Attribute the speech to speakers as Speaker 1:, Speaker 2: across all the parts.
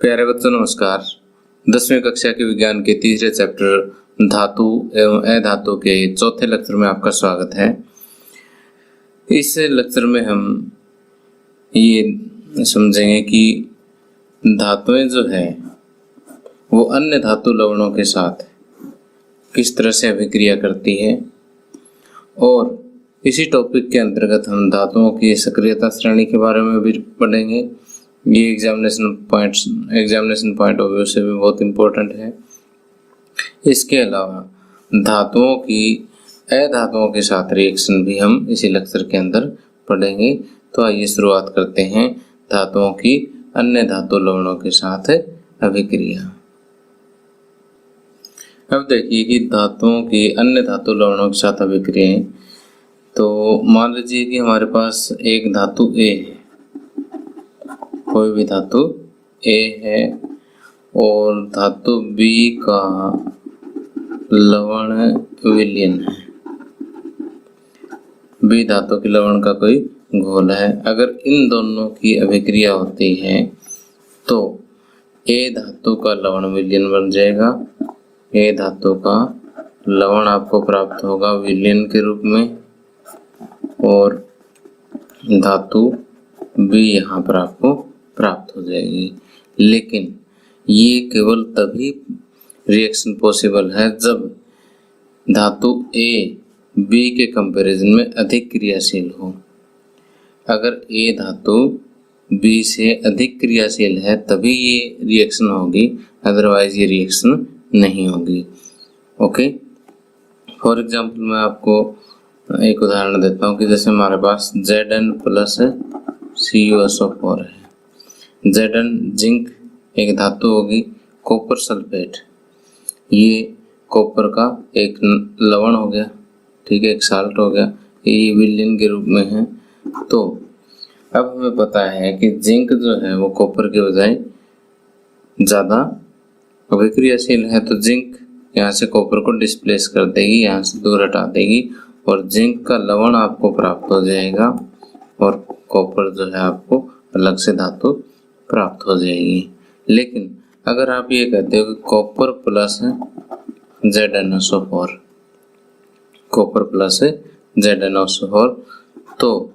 Speaker 1: प्यारे बच्चों नमस्कार। 10वीं कक्षा के विज्ञान के तीसरे चैप्टर धातु एवं अधातु के चौथे लेक्चर में आपका स्वागत है। इस लेक्चर में हम ये समझेंगे कि धातुएं जो है वो अन्य धातु लवणों के साथ किस तरह से अभिक्रिया करती है, और इसी टॉपिक के अंतर्गत हम धातुओं की सक्रियता श्रेणी के बारे में भी पढ़ेंगे। ये एग्जामिनेशन पॉइंट ऑफ व्यू से भी बहुत इम्पोर्टेंट है। इसके अलावा धातुओं की अधातुओं के साथ रिएक्शन भी हम इसी लेक्चर के अंदर पढ़ेंगे। तो आइए शुरुआत करते हैं धातुओं की अन्य धातु लवणों के साथ अभिक्रिया। अब देखिए कि धातुओं की अन्य धातु लवणों के साथ अभिक्रिया। तो मान लीजिए कि हमारे पास एक धातु A है, कोई भी धातु A है और धातु B का लवण विलयन है। B धातु के लवण का कोई घोल है। अगर इन दोनों की अभिक्रिया होती है तो A धातु का लवण विलयन बन जाएगा। A धातु का लवण आपको प्राप्त होगा विलयन के रूप में, और धातु B यहाँ पर आपको प्राप्त हो जाएगी। लेकिन ये केवल तभी रिएक्शन पॉसिबल है जब धातु A B के कंपैरिजन में अधिक क्रियाशील हो। अगर A धातु B से अधिक क्रियाशील है तभी ये रिएक्शन होगी, अदरवाइज ये रिएक्शन नहीं होगी। ओके, फॉर एग्जाम्पल मैं आपको एक उदाहरण देता हूँ कि जैसे हमारे पास Zn प्लस CuSO4 है। Zn जिंक एक धातु होगी, कॉपर सल्फेट ये कॉपर का एक लवण हो गया, ठीक है, एक साल्ट हो गया, ये विलयन के रूप में है। तो अब हमें पता है कि जिंक जो है वो कॉपर के बजाय ज़्यादा अभिक्रियाशील है, तो जिंक यहाँ से कॉपर को डिस्प्लेस कर देगी, यहाँ से दूर हटा देगी और जिंक का लवण आपको प्राप्त हो जाएगा और कॉपर जो है आपको अलग से धातु प्राप्त हो जाएगी। लेकिन अगर आप ये कहते हो कि copper plus ZnSO4, copper plus ZnSO4, तो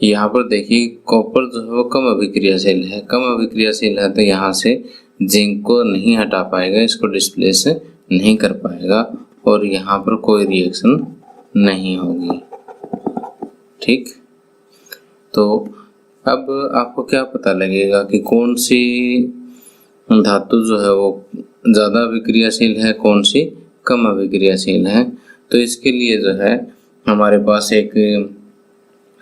Speaker 1: यहाँ पर देखिए कॉपर जो है वो कम अभिक्रियाशील है। कम अभिक्रियाशील है तो यहाँ से जिंक को नहीं हटा पाएगा, इसको डिस्प्लेस नहीं कर पाएगा और यहाँ पर कोई रिएक्शन नहीं होगी। ठीक, तो अब आपको क्या पता लगेगा कि कौन सी धातु जो है वो ज़्यादा अभिक्रियाशील है, कौन सी कम अभिक्रियाशील है। तो इसके लिए जो है हमारे पास एक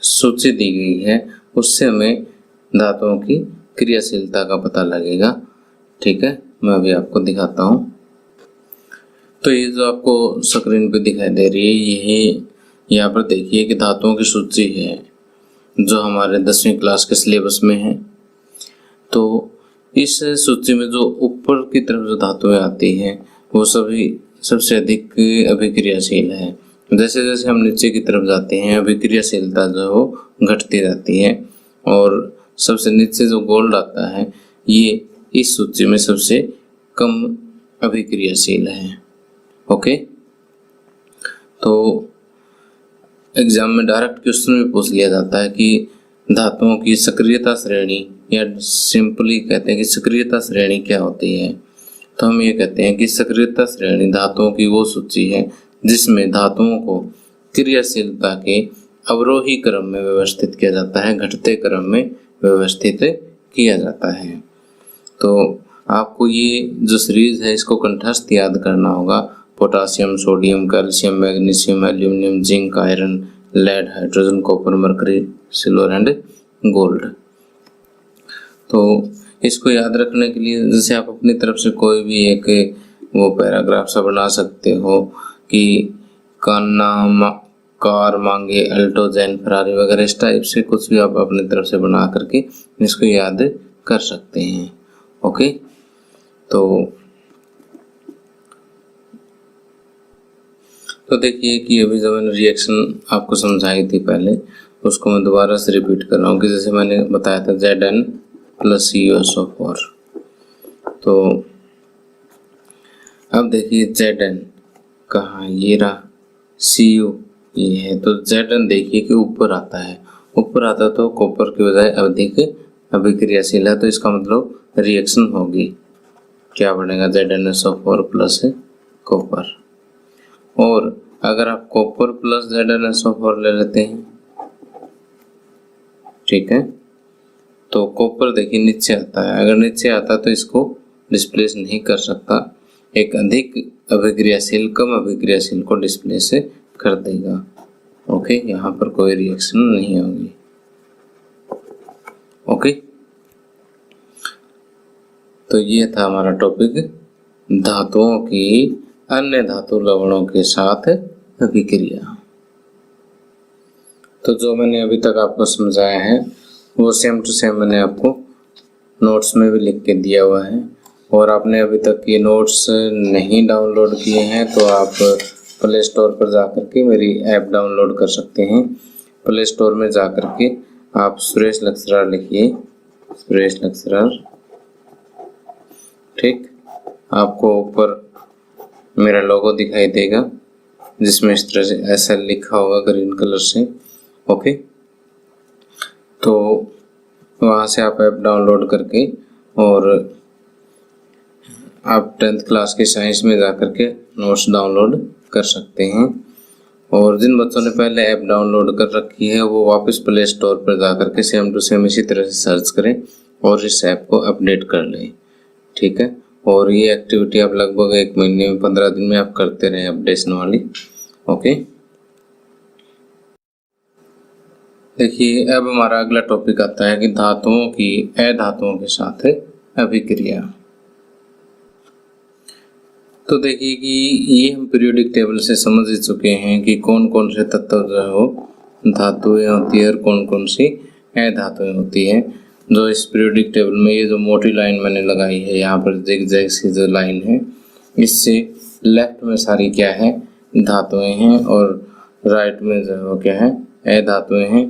Speaker 1: सूची दी गई है, उससे हमें धातुओं की क्रियाशीलता का पता लगेगा। ठीक है, मैं अभी आपको दिखाता हूँ। तो ये जो आपको स्क्रीन पे दिखाई दे रही है, यही यहाँ पर देखिए कि धातुओं की सूची है जो हमारे 10वीं क्लास के सिलेबस में है। तो इस सूची में जो ऊपर की तरफ जो धातुएं आती हैं वो सभी सबसे अधिक अभिक्रियाशील है। जैसे जैसे हम नीचे की तरफ जाते हैं अभिक्रियाशीलता जो है वो घटती जाती है, और सबसे नीचे जो गोल्ड आता है ये इस सूची में सबसे कम अभिक्रियाशील है। ओके, तो एग्जाम में डायरेक्ट क्वेश्चन भी पूछ लिया जाता है कि धातुओं की सक्रियता श्रेणी, या सिंपली कहते हैं कि सक्रियता श्रेणी क्या होती है। तो हम ये कहते हैं कि सक्रियता श्रेणी धातुओं की वो सूची है जिसमें धातुओं को क्रियाशीलता के अवरोही क्रम में व्यवस्थित किया जाता है, घटते क्रम में व्यवस्थित किया जाता है। तो आपको ये जो सीरीज है इसको कंठस्थ याद करना होगा। Potassium, sodium, calcium, magnesium, aluminium, zinc, iron, lead, hydrogen, copper, mercury, silver and gold. तो इसको याद रखने के लिए जैसे आप अपनी तरफ से कोई भी एक वो पैराग्राफ सा बना सकते हो कि कान्ना कार मांगे अल्टो जैन फरारी वगैरह, इस टाइप से कुछ भी आप अपनी तरफ से बना करके इसको याद कर सकते हैं। ओके, तो देखिए कि अभी जो मैंने रिएक्शन आपको समझाई थी पहले, उसको मैं दोबारा से रिपीट कर रहा हूँ कि जैसे मैंने बताया था Zn प्लस CuSO4, तो अब देखिए Zn कहाँ, ये रहा Cu ये है, तो Zn देखिए कि ऊपर आता है, ऊपर आता तो कॉपर की बजाय अधिक अभिक्रियाशील है, तो इसका मतलब रिएक्शन होगी, क्या बनेगा ZnSO4 प्लस कॉपर। और अगर आप कॉपर प्लस ZnSO4 ले लेते हैं, ठीक है, तो कॉपर देखिए नीचे आता है, अगर नीचे आता तो इसको डिस्प्लेस नहीं कर सकता, एक अधिक अभिक्रियाशील कम अभिक्रियाशील को डिस्प्लेस कर देगा। ओके, यहाँ पर कोई रिएक्शन नहीं होगी। ओके, तो ये था हमारा टॉपिक धातुओं की अन्य धातु लवणों के साथ अभिक्रिया। तो जो मैंने अभी तक आपको समझाया है वो सेम टू सेम मैंने आपको नोट्स में भी लिख के दिया हुआ है, और आपने अभी तक ये नोट्स नहीं डाउनलोड किए हैं तो आप प्ले स्टोर पर जाकर के मेरी ऐप डाउनलोड कर सकते हैं। प्ले स्टोर में जाकर के आप सुरेश लक्सरार लिखिए, सुरेश लक्सरार, ठीक, आपको ऊपर मेरा लोगो दिखाई देगा जिसमें इस तरह से SL लिखा होगा ग्रीन कलर से। ओके, तो वहाँ से आप ऐप डाउनलोड करके और आप 10th क्लास की साइंस में जाकर के नोट्स डाउनलोड कर सकते हैं। और जिन बच्चों ने पहले ऐप डाउनलोड कर रखी है वो वापस प्ले स्टोर पर जाकर के सेम टू सेम इसी तरह से सर्च करें और इस ऐप को अपडेट कर लें, ठीक है। और ये एक्टिविटी आप लगभग 1 महीने में 15 दिन में आप करते रहें अपडेशन वाली। ओके, देखिए अब हमारा अगला टॉपिक आता है कि धातुओं की अधातुओं के साथ अभिक्रिया। तो देखिए कि ये हम पीरियोडिक टेबल से समझ ही चुके हैं कि कौन कौन से तत्व जो है वो धातुएं होती है और कौन कौन सी अधातुएं होती हैं। जो इस पीरियोडिक टेबल में ये जो मोटी लाइन मैंने लगाई है यहाँ पर जिगजैग सी जो लाइन है, इससे लेफ्ट में सारी क्या है धातुएं हैं और राइट में जो है वो क्या है अधातुएं हैं।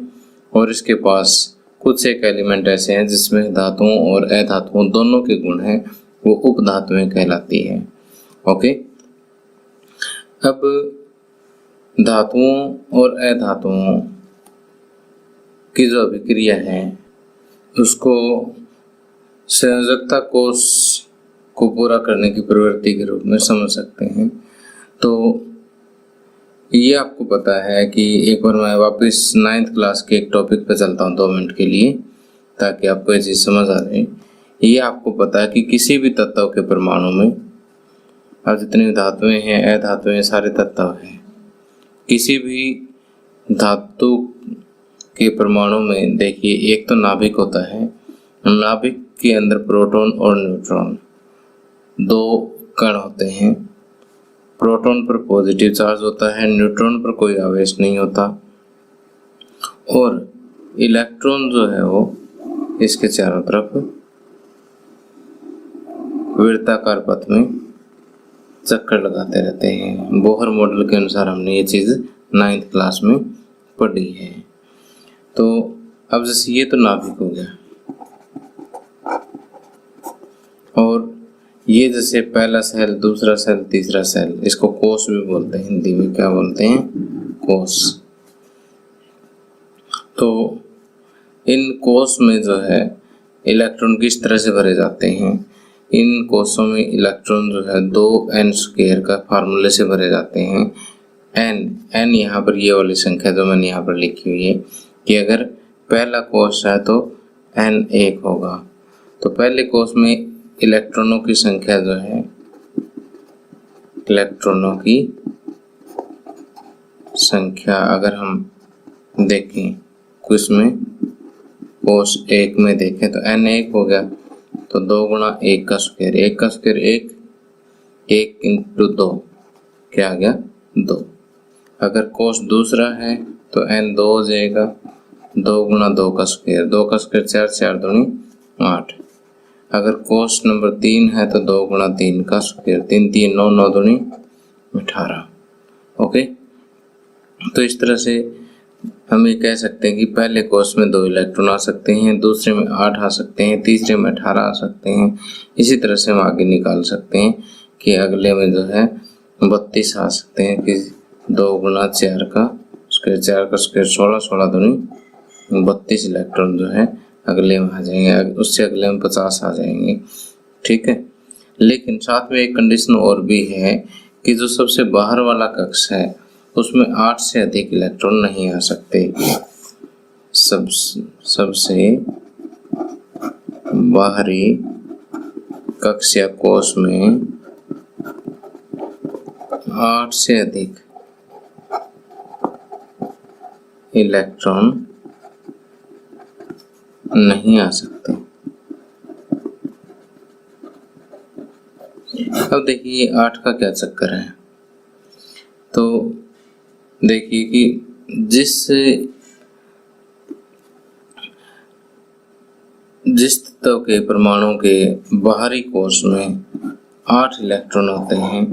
Speaker 1: और इसके पास कुछ एक एलिमेंट ऐसे हैं जिसमें धातुओं और अधातुओं दोनों के गुण हैं, वो उपधातुएं कहलाती हैं। ओके, अब धातुओं और अधातुओं की जो अभिक्रिया है उसको संयोजकता कोष को पूरा करने की प्रवृत्ति के रूप में समझ सकते हैं। तो ये आपको पता है कि एक बार मैं वापस 9th क्लास के एक टॉपिक पर चलता हूँ 2 मिनट के लिए ताकि आपको ये चीज़ समझ आ जाए। ये आपको पता है कि किसी भी तत्व के परमाणु में, अब जितनी धातुएं हैं अधातुएं सारे तत्व हैं, किसी भी धातु के परमाणु में देखिए एक तो नाभिक होता है, नाभिक के अंदर प्रोटॉन और न्यूट्रॉन 2 कण होते हैं। प्रोटॉन पर पॉजिटिव चार्ज होता है, न्यूट्रॉन पर कोई आवेश नहीं होता, और इलेक्ट्रॉन जो है वो इसके चारों तरफ वृत्ताकार पथ में चक्कर लगाते रहते हैं। बोहर मॉडल के अनुसार हमने ये चीज़ 9th क्लास में पढ़ी है। तो अब जैसे ये तो नाभिक हो गया, और ये जैसे पहला सेल, दूसरा सेल, तीसरा सेल, इसको कोष भी बोलते हैं, हिंदी में क्या बोलते हैं, कोष। तो इन कोष में जो है इलेक्ट्रॉन किस तरह से भरे जाते हैं, इन कोषों में इलेक्ट्रॉन जो है 2n² का फार्मूले से भरे जाते हैं। n यहाँ पर ये वाली संख्या जो मैंने यहाँ पर लिखी हुई है कि अगर पहला कोष है तो n 1 होगा। तो पहले कोष में इलेक्ट्रॉनों की संख्या जो है, इलेक्ट्रॉनों की संख्या अगर हम देखें कुछ में कोष 1 में देखें तो n 1 हो गया, तो 2 गुणा 1 का स्क्वायर, 1 का स्क्वायर 1, 1 इंटू 2 क्या आ गया 2। अगर कोष दूसरा है तो n 2 हो जाएगा, 2 गुणा 2 का स्क्वायर, 2 का स्क्वायर 4, 4 दूनी 8। अगर कोष नंबर 3 है तो 2 गुणा 3 का स्क्वायर, 3 3 9, 9 दूनी 18। ओके, तो इस तरह से हम ये कह सकते हैं कि पहले कोष में 2 इलेक्ट्रॉन आ सकते हैं, दूसरे में 8 आ सकते हैं, तीसरे में 18 आ सकते हैं। इसी तरह से हम आगे निकाल सकते हैं कि अगले में जो है 32 आ सकते हैं कि 2 गुना 4 का स्क्वायर, 4 का स्क्वायर 16, 16 दूनी 32 इलेक्ट्रॉन जो है अगले में आ जाएंगे, उससे अगले में 50 आ जाएंगे। ठीक है, लेकिन साथ में एक कंडीशन और भी है कि जो सबसे बाहर वाला कक्ष है उसमें 8 से अधिक इलेक्ट्रॉन नहीं आ सकते। सबसे बाहरी कक्ष या कोष में 8 से अधिक इलेक्ट्रॉन नहीं आ सकते। अब देखिए 8 का क्या चक्कर है। तो देखिए कि जिस तत्व के परमाणु के बाहरी कोष में 8 इलेक्ट्रॉन होते हैं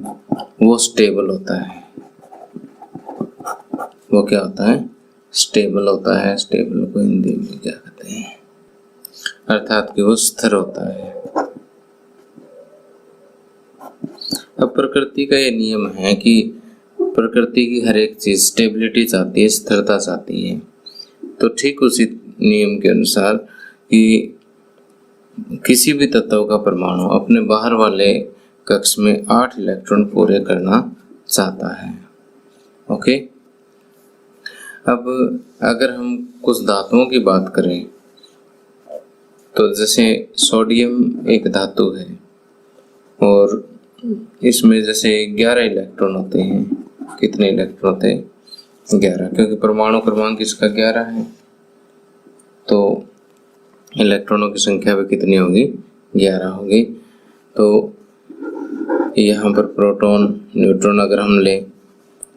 Speaker 1: वो स्टेबल होता है। वो क्या होता है? स्टेबल होता है। स्टेबल को हिंदी में क्या कहते हैं? अर्थात कि वो स्थिर होता है। अब प्रकृति का ये नियम है कि प्रकृति की हर एक चीज स्टेबिलिटी चाहती है, स्थिरता चाहती है। तो ठीक उसी नियम के अनुसार कि किसी भी तत्व का परमाणु अपने बाहर वाले कक्ष में 8 इलेक्ट्रॉन पूरे करना चाहता है। ओके, अब अगर हम कुछ धातुओं की बात करें तो जैसे सोडियम एक धातु है और इसमें जैसे 11 इलेक्ट्रॉन होते हैं। कितने इलेक्ट्रॉन होते हैं? 11, क्योंकि परमाणु क्रमांक इसका 11 है तो इलेक्ट्रॉनों की संख्या भी कितनी होगी? 11 होगी। तो यहाँ पर प्रोटॉन न्यूट्रॉन अगर हम लें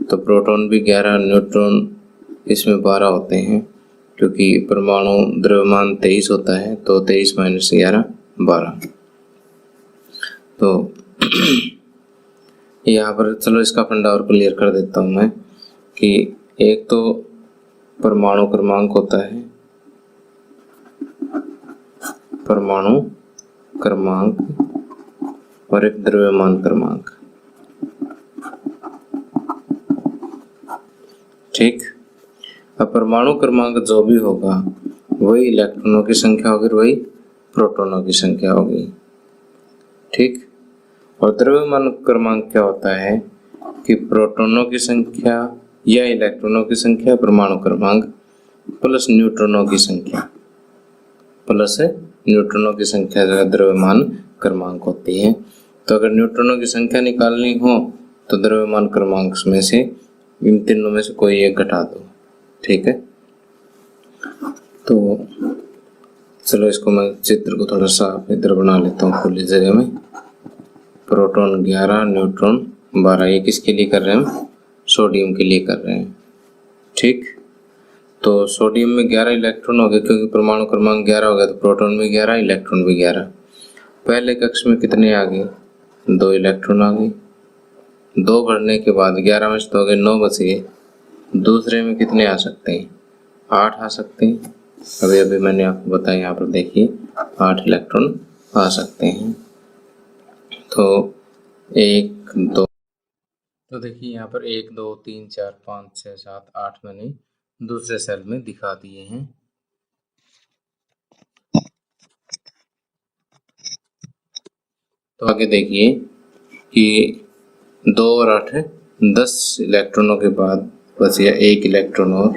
Speaker 1: तो प्रोटॉन भी 11, न्यूट्रॉन इसमें 12 होते हैं, क्योंकि परमाणु द्रव्यमान 23 होता है तो 23 - 11 12। तो यहाँ पर चलो इसका फंडा और क्लियर कर देता हूँ मैं कि एक तो परमाणु क्रमांक होता है, परमाणु क्रमांक, और एक द्रव्यमान क्रमांक। ठीक, अब परमाणु क्रमांक जो भी होगा वही इलेक्ट्रॉनों की संख्या होगी, वही प्रोटॉनों की संख्या होगी। ठीक, और द्रव्यमान क्रमांक क्या होता है कि प्रोटॉनों की संख्या या इलेक्ट्रॉनों की संख्या परमाणु क्रमांक प्लस न्यूट्रॉनों की संख्या, प्लस न्यूट्रॉनों की संख्या जो द्रव्यमान क्रमांक होती है। तो अगर न्यूट्रॉनों की संख्या निकालनी हो तो द्रव्यमान क्रमांक में से इन तीनों में से कोई एक घटा दो। ठीक है, तो चलो इसको मैं चित्र को थोड़ा सा इधर बना लेता हूँ खुली जगह में। प्रोटॉन 11, न्यूट्रॉन 12, ये किसके लिए कर रहे हैं हम? सोडियम के लिए कर रहे हैं। ठीक, तो सोडियम में 11 इलेक्ट्रॉन हो गए, क्योंकि परमाणु क्रमांक 11 हो गया तो प्रोटॉन में 11, इलेक्ट्रॉन भी 11। पहले कक्ष में कितने आ गए? 2 इलेक्ट्रॉन आ गए। 2 भरने के बाद 11 में से तो हो गए 9 बच गए। दूसरे में कितने आ सकते हैं? 8 आ सकते हैं। अभी मैंने आपको बताया, यहाँ पर देखिए 8 इलेक्ट्रॉन आ सकते हैं। तो 1 2, तो देखिए यहाँ पर 1 2 3 4 5 6 7 8 मैंने दूसरे सेल में दिखा दिए हैं। तो आगे देखिए कि 2 और 8 10 इलेक्ट्रॉनों के बाद बच गया 1 इलेक्ट्रॉन और,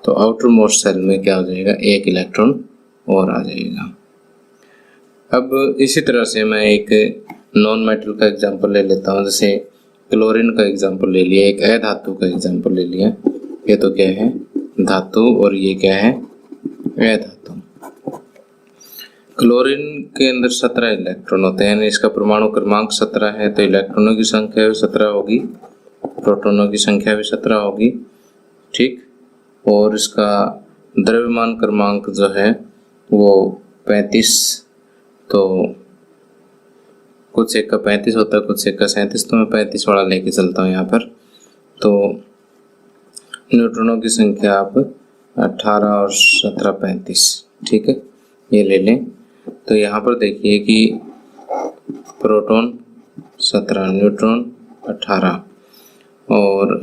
Speaker 1: तो आउटर मोस्ट सेल में क्या हो जाएगा? 1 इलेक्ट्रॉन और आ जाएगा। अब इसी तरह से मैं एक नॉन मेटल का एग्जांपल ले लेता हूँ। जैसे क्लोरीन का एग्जांपल ले लिया, एक अधातु का एग्जांपल ले लिया। ये तो क्या है? धातु, और ये क्या है? अधातु। क्लोरीन के अंदर 17 इलेक्ट्रॉन होते हैं, इसका परमाणु क्रमांक 17 है, तो इलेक्ट्रॉनों की संख्या भी 17 होगी, प्रोटॉनों की संख्या भी 17 होगी। ठीक, और इसका द्रव्यमान क्रमांक जो है वो 35, तो कुछ एक का 35 होता है, कुछ एक का 37, तो मैं 35 वाला लेके चलता हूँ यहाँ पर। तो न्यूट्रॉनों की संख्या आप 18 और 17 35, ठीक है, ये ले लें। तो यहाँ पर देखिए कि प्रोटॉन 17, न्यूट्रॉन 18, और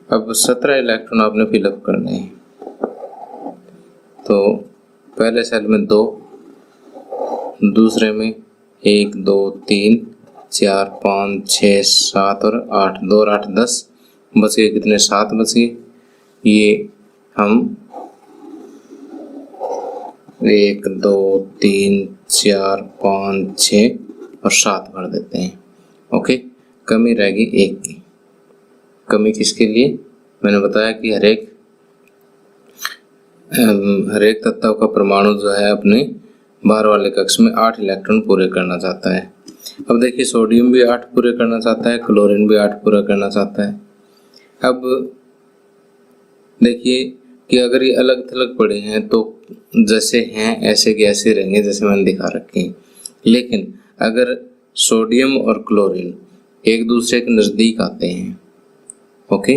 Speaker 1: अब 17 इलेक्ट्रॉन आपने फिलअप करने हैं। तो पहले सेल में 2, दूसरे में 1 2 3 4 5 6 7 और 8, 2 और 8 10, बच गए कितने, 7 बच गए। ये हम 1 2 3 4 5 6 और 7 भर देते हैं। ओके, कमी रहेगी 1 की। कमी किसके लिए, मैंने बताया कि हर एक तत्व का परमाणु जो है अपने बाहर वाले कक्ष में 8 इलेक्ट्रॉन पूरे करना चाहता है। अब देखिए सोडियम भी 8 पूरे करना चाहता है, क्लोरीन भी 8 पूरा करना चाहता है। अब देखिए कि अगर ये अलग थलग पड़े हैं तो जैसे हैं ऐसे के ऐसे रहेंगे जैसे मैंने दिखा रखे हैं। लेकिन अगर सोडियम और क्लोरीन एक दूसरे के नज़दीक आते हैं, ओके,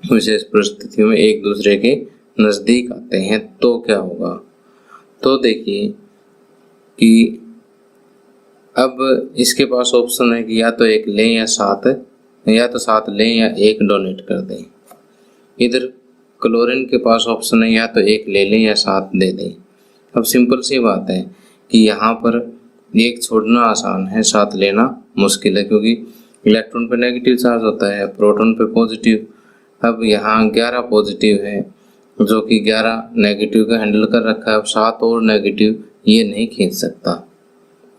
Speaker 1: विशेष परिस्थितियों में एक दूसरे के नज़दीक आते हैं, तो क्या होगा। तो देखिए कि अब इसके पास ऑप्शन है कि या तो 1 लें या 7, या तो 7 लें या 1 डोनेट कर दें। इधर क्लोरीन के पास ऑप्शन है या तो 1 ले लें या 7 दे दें। अब सिंपल सी बात है कि यहाँ पर 1 छोड़ना आसान है, 7 लेना मुश्किल है, क्योंकि इलेक्ट्रॉन पे नेगेटिव चार्ज होता है, प्रोटॉन पे पॉजिटिव। अब यहाँ 11 पॉजिटिव है जो कि 11 नेगेटिव का हैंडल कर रखा है। अब 7 और नेगेटिव ये नहीं खींच सकता,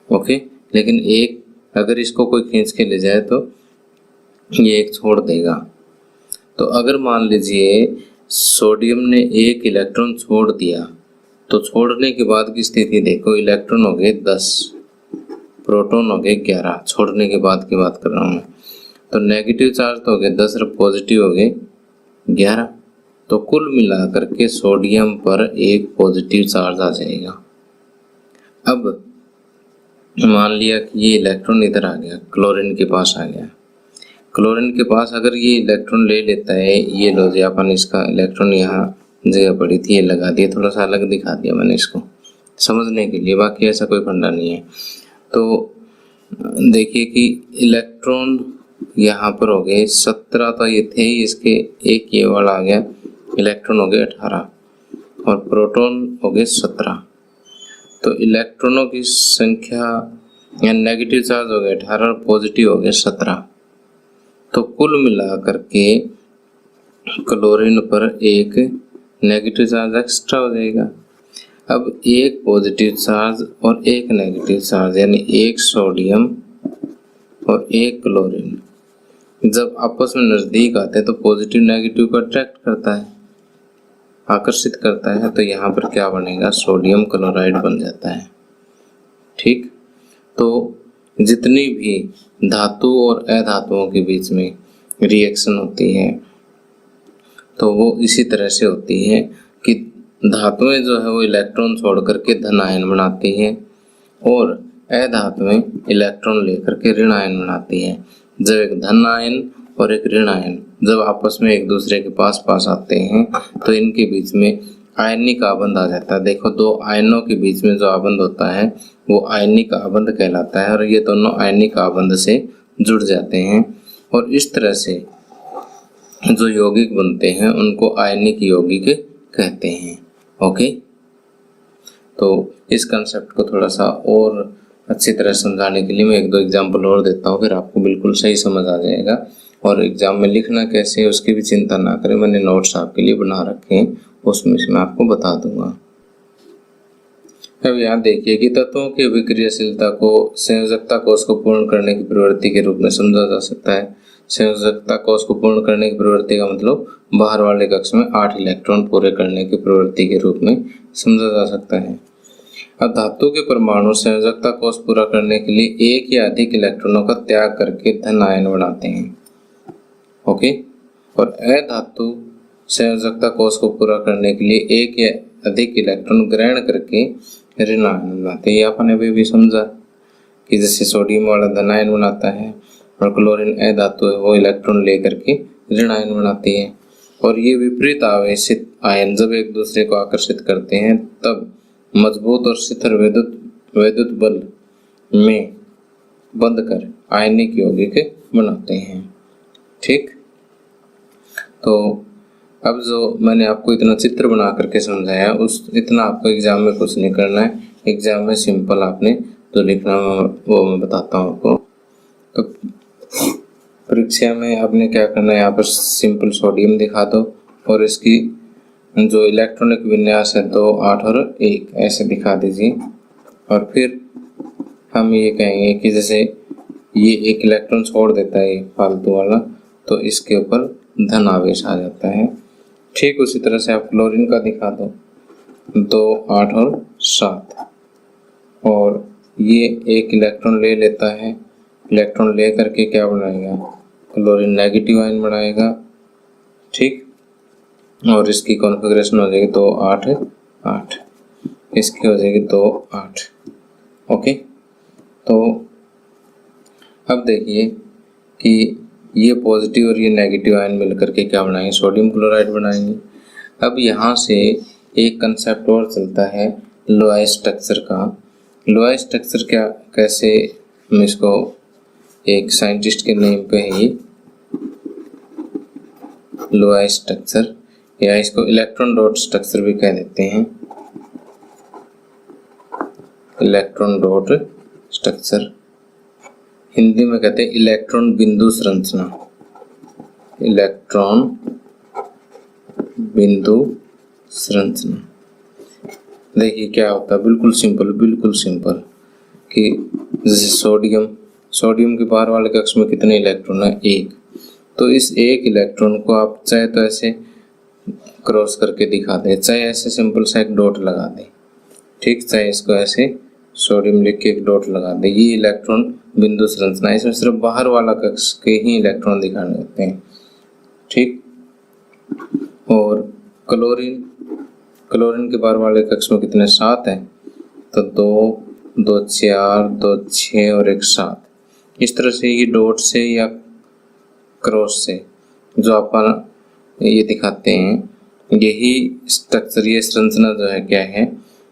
Speaker 1: ओके। लेकिन 1 अगर इसको कोई खींच के ले जाए तो ये 1 छोड़ देगा। तो अगर मान लीजिए सोडियम ने 1 इलेक्ट्रॉन छोड़ दिया, तो छोड़ने के बाद की स्थिति देखो, इलेक्ट्रॉन हो गए 10, प्रोटॉन हो गए 11, छोड़ने के बाद की बात कर रहा हूँ मैं। तो नेगेटिव चार्ज तो हो गए 10 और पॉजिटिव हो गए 11, तो कुल मिलाकर के सोडियम पर 1 पॉजिटिव चार्ज आ जाएगा। अब मान लिया कि ये इलेक्ट्रॉन इधर आ गया, क्लोरीन के पास आ गया। क्लोरीन के पास अगर ये इलेक्ट्रॉन ले लेता है, ये लो जी, अपन इसका इलेक्ट्रॉन यहाँ जगह पड़ी थी, ये लगा दिया, थोड़ा सा अलग दिखा दिया मैंने इसको समझने के लिए, बाकी ऐसा कोई फंडा नहीं है। तो देखिए कि इलेक्ट्रॉन यहाँ पर हो गए 17, तो ये थे ही, इसके 1 ये वाला आ गया, इलेक्ट्रॉन हो गए 18 और प्रोटॉन हो गए 17। तो इलेक्ट्रॉनों की संख्या या नेगेटिव चार्ज हो गए 18 और पॉजिटिव हो गए 17। तो कुल मिलाकर के क्लोरीन पर 1 नेगेटिव चार्ज एक्स्ट्रा हो जाएगा। अब 1 पॉजिटिव चार्ज और 1 नेगेटिव चार्ज, यानी 1 सोडियम और 1 क्लोरीन जब आपस में नज़दीक आते हैं तो पॉजिटिव नेगेटिव को अट्रैक्ट करता है, आकर्षित करता है। तो यहाँ पर क्या बनेगा, सोडियम क्लोराइड बन जाता है, ठीक। तो जितनी भी धातु और अधातुओं के बीच में रिएक्शन होती है तो वो इसी तरह से होती है कि धातुएं जो है वो इलेक्ट्रॉन छोड़ करके धन आयन बनाती हैं और अधातुएं इलेक्ट्रॉन लेकर के ऋण आयन बनाती हैं। जब एक धन आयन और एक ऋण आयन जब आपस में एक दूसरे के पास आते हैं तो इनके बीच में आयनिक आबंध आ जाता है। देखो, 2 आयनों के बीच में जो आबंध होता है वो आयनिक आबंध कहलाता है और ये दोनों आयनिक आबंध से जुड़ जाते हैं और इस तरह से जो यौगिक बनते हैं उनको आयनिक यौगिक कहते हैं, ओके। तो इस कंसेप्ट को थोड़ा सा और अच्छी तरह समझाने के लिए मैं 1-2 एग्जाम्पल और देता हूँ, फिर आपको बिल्कुल सही समझ आ जाएगा। और एग्जाम में लिखना कैसे है उसकी भी चिंता ना करें, मैंने नोट्स आपके लिए बना रखे हैं, उसमें से मैं आपको बता दूंगा। अब यहाँ देखिए कि तत्वों की अभिक्रियाशीलता को संयोजकता कोष को पूर्ण करने की प्रवृत्ति के रूप में समझा जा सकता है। संयोजकता कोष को पूर्ण करने की प्रवृत्ति का मतलब बाहर वाले कक्ष में 8 इलेक्ट्रॉन पूरे करने की प्रवृत्ति के रूप में समझा जा सकता है। अब धातु के परमाणु संयोजकता कोष पूरा करने के लिए 1 या अधिक इलेक्ट्रॉनों का त्याग करके धन आयन बनाते हैं, ओके। और अधातु संयोजकता कोष को पूरा करने के लिए 1 या अधिक इलेक्ट्रॉन ग्रहण करके ऋण आयन बनाते हैं। ये अपन अभी भी समझा कि जैसे सोडियम वाला धन आयन बनाता है और क्लोरीन अधातु है वो इलेक्ट्रॉन लेकर के ऋण आयन बनाती है। और ये विपरीत आवेशित आयन जब एक दूसरे को आकर्षित करते हैं तब मजबूत और शिथिल वैद्युत बल में बंध कर आयनिक यौगिक बनाते हैं। ठीक, तो अब जो मैंने आपको इतना चित्र बना करके समझाया उस इतना आपको एग्जाम में कुछ नहीं करना है। एग्जाम में सिंपल आपने जो लिखना वो मैं बताता हूँ आपको। तो परीक्षा में आपने क्या करना है, यहाँ पर सिंपल सोडियम दिखा दो और इसकी जो इलेक्ट्रॉनिक विन्यास है 2, 8 और 1 ऐसे दिखा दीजिए। और फिर हम ये कहेंगे कि जैसे ये एक इलेक्ट्रॉन छोड़ देता है फालतू वाला, तो इसके ऊपर धन आवेश आ जाता है। ठीक उसी तरह से आप क्लोरीन का दिखा दो 2, 8 और 7, और ये एक इलेक्ट्रॉन ले लेता है। इलेक्ट्रॉन ले करके क्या बनाएगा, क्लोरीन नेगेटिव आयन बनाएगा। ठीक, और इसकी कॉन्फ़िगरेशन हो जाएगी 2, 8, 8, इसकी हो जाएगी 2, 8। ओके, तो अब देखिए कि ये पॉजिटिव और ये नेगेटिव आयन मिलकर के क्या बनाएंगे, सोडियम क्लोराइड बनाएंगे। अब यहाँ से एक कंसेप्ट और चलता है लोहाई स्ट्रक्चर का। लोहाई स्ट्रक्चर क्या, कैसे हम इसको एक साइंटिस्ट के नेम पे है ये लोहाई स्ट्रक्चर, या इसको इलेक्ट्रॉन डॉट स्ट्रक्चर भी कह देते हैं। इलेक्ट्रॉन डॉट स्ट्रक्चर हिंदी में कहते हैं इलेक्ट्रॉन बिंदु संरचना। इलेक्ट्रॉन बिंदु संरचना देखिए क्या होता है, बिल्कुल सिंपल कि जैसे सोडियम के बाहर वाले कक्ष में कितने इलेक्ट्रॉन है, 1। तो इस एक इलेक्ट्रॉन को आप चाहे तो ऐसे क्रॉस करके दिखा दें, चाहे ऐसे सिंपल सा एक डॉट लगा दें। ठीक, चाहे इसको ऐसे सोडियम लिख के एक डॉट लगा दें। ये इलेक्ट्रॉन बिंदु संरचना, इसमें सिर्फ बाहर वाला कक्ष के ही इलेक्ट्रॉन दिखाने होते हैं। ठीक, और क्लोरीन के बाहर वाले कक्ष में कितने, 7 हैं, तो 2, 2, 4, 2, 6 और 1, 7। इस तरह से ये डॉट से या क्रॉस से जो अपन ये दिखाते हैं, यही स्ट्रक्चर, ये संरचना जो है क्या है,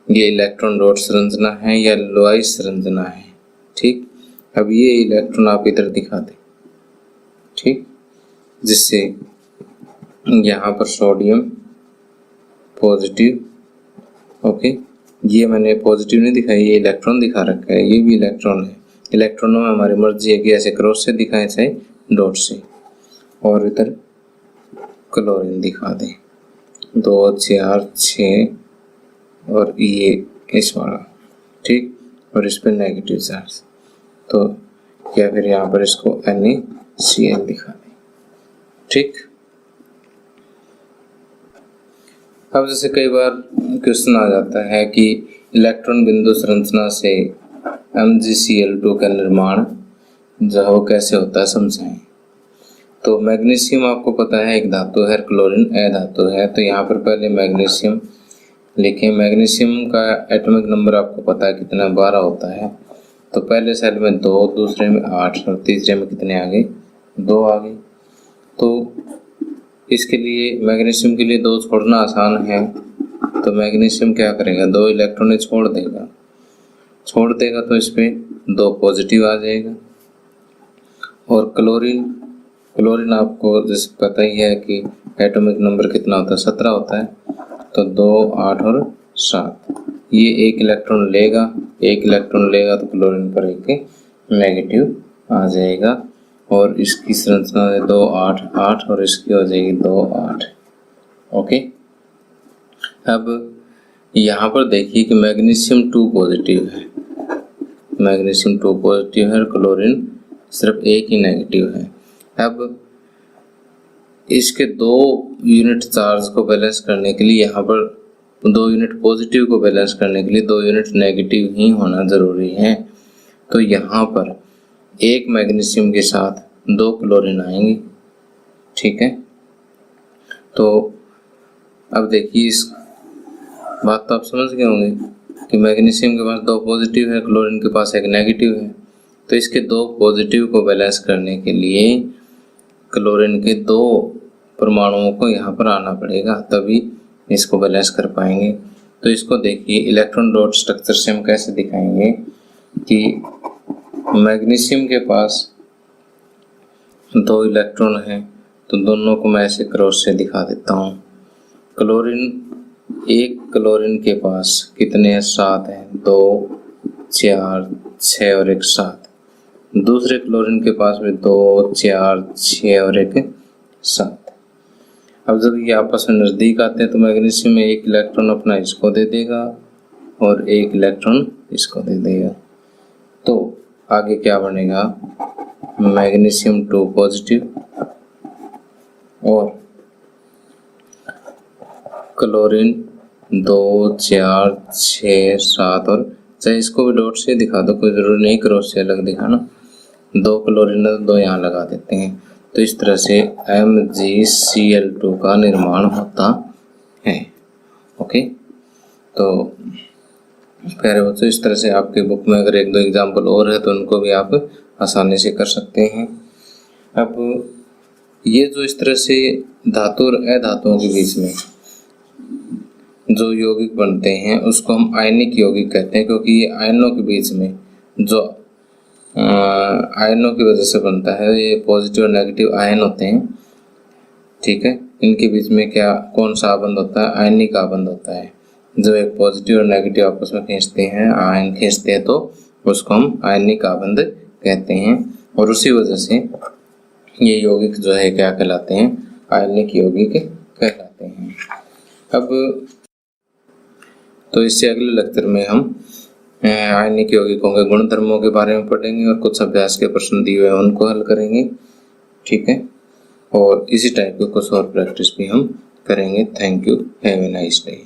Speaker 1: ये इलेक्ट्रॉन डॉट संरचना है या लोहाई संरचना है। ठीक, अब ये इलेक्ट्रॉन आप इधर दिखा दें। ठीक, जिससे यहाँ पर सोडियम पॉजिटिव, ओके, ये मैंने पॉजिटिव नहीं दिखाई, ये इलेक्ट्रॉन दिखा रखा है, ये भी इलेक्ट्रॉन है। इलेक्ट्रॉनों में हमारी मर्जी है कि ऐसे क्रॉस से दिखाएं चाहे डॉट से। और इधर क्लोरीन दिखा दें 2, 4, 6 और ये इस वाला। ठीक, और इस पर नेगेटिव चार्ज, तो या फिर यहाँ पर इसको NaCl दिखा दें। ठीक, अब जैसे कई बार क्वेश्चन आ जाता है कि इलेक्ट्रॉन बिंदु संरचना से MgCl2 का निर्माण जो है वो कैसे होता है, समझाएं। तो मैग्नीशियम आपको पता है एक धातु है, क्लोरीन अधातु है। तो यहाँ पर पहले मैग्नीशियम लिखें। मैग्नीशियम का एटॉमिक नंबर आपको पता है कितना, 12 होता है। तो पहले सेल में 2, दूसरे में 8 और तीसरे में कितने आ गए, 2 आ गए। तो इसके लिए मैग्नीशियम के लिए 2 छोड़ना आसान है, तो मैग्नीशियम क्या करेगा, 2 इलेक्ट्रॉन छोड़ देगा तो इस पर 2 पॉजिटिव आ जाएगा। और क्लोरीन आपको जैसे पता ही है कि एटॉमिक नंबर कितना होता है, 17 होता है। तो 2, 8 और 7, ये एक इलेक्ट्रॉन लेगा तो क्लोरीन पर एक नेगेटिव आ जाएगा। और इसकी संरचना है 2, 8, 8 और इसकी हो जाएगी 2, 8। ओके, अब यहाँ पर देखिए कि मैग्नीशियम 2 पॉजिटिव है, और क्लोरीन सिर्फ 1 ही नेगेटिव है। अब इसके 2 यूनिट चार्ज को बैलेंस करने के लिए, यहाँ पर 2 यूनिट पॉजिटिव को बैलेंस करने के लिए 2 यूनिट नेगेटिव ही होना जरूरी है। तो यहाँ पर एक मैग्नीशियम के साथ 2 क्लोरीन आएंगे। ठीक है, तो अब देखिए इस बात तो आप समझ गए होंगे कि मैग्नीशियम के पास 2 पॉजिटिव है, क्लोरीन के पास 1 नेगेटिव है। तो इसके 2 पॉजिटिव को बैलेंस करने के लिए क्लोरीन के 2 परमाणुओं को यहाँ पर आना पड़ेगा, तभी इसको बैलेंस कर पाएंगे। तो इसको देखिए इलेक्ट्रॉन डॉट स्ट्रक्चर से हम कैसे दिखाएंगे कि मैग्नीशियम के पास 2 इलेक्ट्रॉन हैं, तो दोनों को मैं ऐसे क्रॉस से दिखा देता हूँ। एक क्लोरीन के पास कितने हैं? 7 हैं, 2 4 6 और 1 7। दूसरे क्लोरीन के पास भी 2 4 6 और 1 7। अब जब ये आपस में नज़दीक आते हैं तो मैग्नीशियम में 1 इलेक्ट्रॉन अपना इसको दे देगा और 1 इलेक्ट्रॉन इसको दे देगा। तो आगे क्या बनेगा? मैग्नीशियम 2 पॉजिटिव और क्लोरीन 2 4 6 7, और चाहे इसको भी डॉट से दिखा दो, कोई ज़रूरी नहीं क्रॉस से अलग दिखाना। 2 क्लोरीन है तो 2 यहाँ लगा देते हैं। तो इस तरह से MgCl2 का निर्माण होता है। ओके, तो प्यारे बच्चों, इस तरह से आपके बुक में अगर 1-2 एग्जाम्पल और है तो उनको भी आप आसानी से कर सकते हैं। अब ये जो इस तरह से धातु और अधातुओं के बीच में जो यौगिक बनते हैं उसको हम आयनिक यौगिक कहते हैं, क्योंकि ये आयनों के बीच में जो आयनों की वजह से बनता है, ये पॉजिटिव और नेगेटिव आयन होते हैं। ठीक है, इनके बीच में कौन सा आबंध होता है? आयनिक आबंध होता है। जो एक पॉजिटिव और नेगेटिव आपस में खींचते हैं, आयन खींचते हैं, तो उसको हम आयनिक आबंध कहते हैं। और उसी वजह से ये यौगिक जो है क्या कहलाते हैं? आयनिक यौगिक कहलाते हैं। अब तो इससे अगले लेक्चर में हम आयनिक यौगिकों के गुणधर्मों के बारे में पढ़ेंगे और कुछ अभ्यास के प्रश्न दिए हुए हैं उनको हल करेंगे। ठीक है, और इसी टाइप के कुछ और प्रैक्टिस भी हम करेंगे। Thank you, have a nice day.